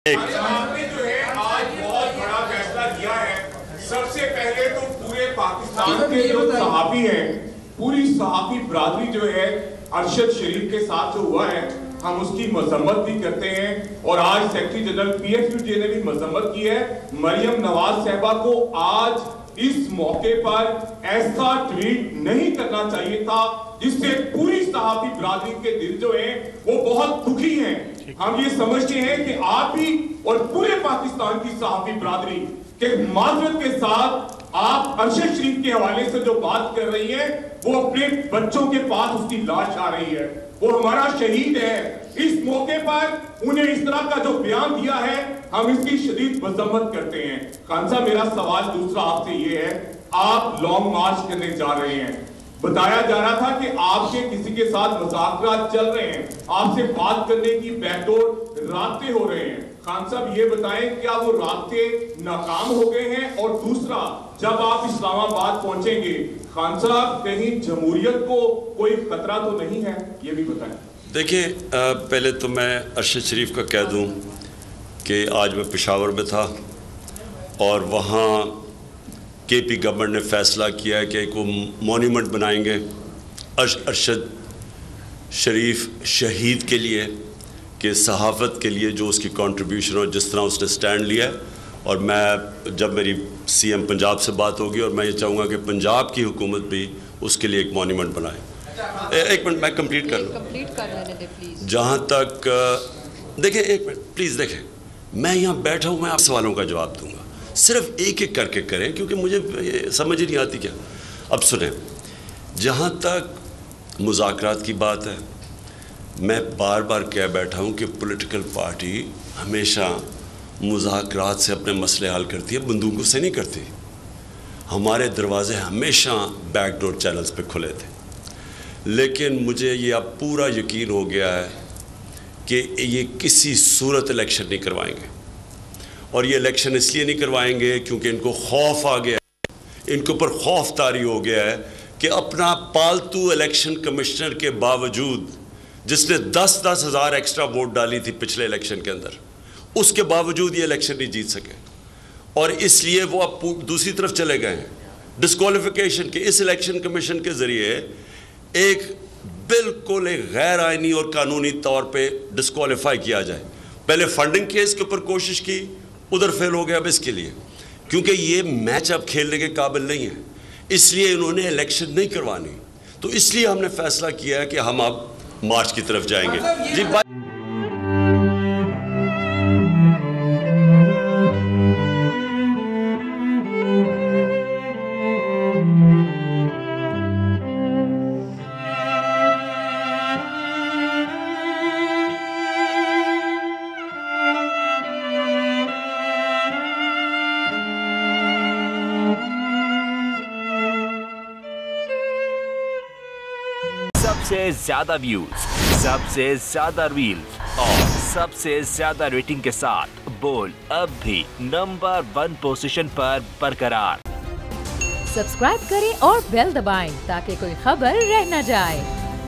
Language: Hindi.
आपने जो है आज बहुत बड़ा फैसला किया है। सबसे पहले तो पूरे पाकिस्तान के जो सहाफी हैं, पूरी सहाफी बरादरी जो है अरशद शरीफ के साथ जो हुआ है, हम उसकी मजम्मत भी करते हैं। और आज सेक्रेटरी जनरल PFUJ ने भी मजम्मत की है। मरियम नवाज साहिबा को आज इस मौके पर ऐसा ट्वीट नहीं करना चाहिए था जिससे पूरी सहाफी बरादरी के दिल जो है वो बहुत दुखी हैं। हम ये समझते हैं कि आप भी और पूरे पाकिस्तान की सहाफी बरादरी के माजरत के साथ आप अरशद शरीफ के हवाले से जो बात कर रही हैं, वो अपने बच्चों के पास उसकी लाश आ रही है, वो हमारा शहीद है। इस मौके पर उन्हें इस तरह का जो बयान दिया है, हम इसकी शदीद मजम्मत करते हैं। खान साहब, मेरा सवाल दूसरा आपसे ये है, आप लॉन्ग मार्च करने जा रहे हैं, बताया जा रहा था कि आपके किसी के साथ मुज़ाकरात चल रहे हैं, आपसे बात करने की बैकडोर रास्ते हो रहे हैं। खान साहब ये बताएं, क्या वो रास्ते नाकाम हो गए हैं? और दूसरा, जब आप इस्लामाबाद पहुंचेंगे, खान साहब कहीं जमहूरियत को कोई खतरा तो नहीं है? ये भी बताएं। देखिए, पहले तो मैं अरशद शरीफ का कह दूं कि आज मैं पेशावर में था और वहाँ KP गवर्नमेंट ने फ़ैसला किया है कि एक मॉन्यूमेंट बनाएंगे अरशद शरीफ शहीद के लिए, कि सहाफ़त के लिए जो उसकी कंट्रीब्यूशन और जिस तरह उसने स्टैंड लिया है। और मैं जब मेरी CM पंजाब से बात होगी, और मैं ये चाहूँगा कि पंजाब की हुकूमत भी उसके लिए एक मॉन्यूमेंट बनाए। एक मिनट मैं कंप्लीट कर लूँ। जहाँ तक देखिए, एक मिनट प्लीज़ देखें, मैं यहाँ बैठा हूँ, मैं आप सवालों का जवाब दूँगा, सिर्फ एक एक करके करें क्योंकि मुझे समझ ही नहीं आती क्या। अब सुने, जहाँ तक मुज़ाकरात की बात है, मैं बार बार कह बैठा हूँ कि पॉलिटिकल पार्टी हमेशा मुज़ाकरात से अपने मसले हल करती है, बंदूकों से नहीं करती। हमारे दरवाजे हमेशा बैकडोर चैनल्स पे खुले थे, लेकिन मुझे ये अब पूरा यकीन हो गया है कि ये किसी सूरत इलेक्शन नहीं करवाएंगे। और ये इलेक्शन इसलिए नहीं करवाएंगे क्योंकि इनको खौफ आ गया है, इनके ऊपर खौफ तारी हो गया है कि अपना पालतू इलेक्शन कमिश्नर के बावजूद, जिसने 10-10 हज़ार एक्स्ट्रा वोट डाली थी पिछले इलेक्शन के अंदर, उसके बावजूद ये इलेक्शन नहीं जीत सके। और इसलिए वो अब दूसरी तरफ चले गए हैं, डिस्क्वालिफिकेशन के इस इलेक्शन कमीशन के ज़रिए एक बिल्कुल एक गैर आइनी और कानूनी तौर पे डिस्क्वालीफाई किया जाए। पहले फंडिंग केस के ऊपर कोशिश की, उधर फेल हो गया। अब इसके लिए, क्योंकि ये मैच अब खेलने के काबिल नहीं है, इसलिए इन्होंने इलेक्शन नहीं करवानी। तो इसलिए हमने फैसला किया है कि हम अब मार्च की तरफ जाएंगे। जी सबसे ज्यादा व्यूज, सबसे ज्यादा रील्स और सबसे ज्यादा रेटिंग के साथ बोल अब भी नंबर 1 पोजीशन पर बरकरार। सब्सक्राइब करें और बेल दबाएं ताकि कोई खबर रह न जाए।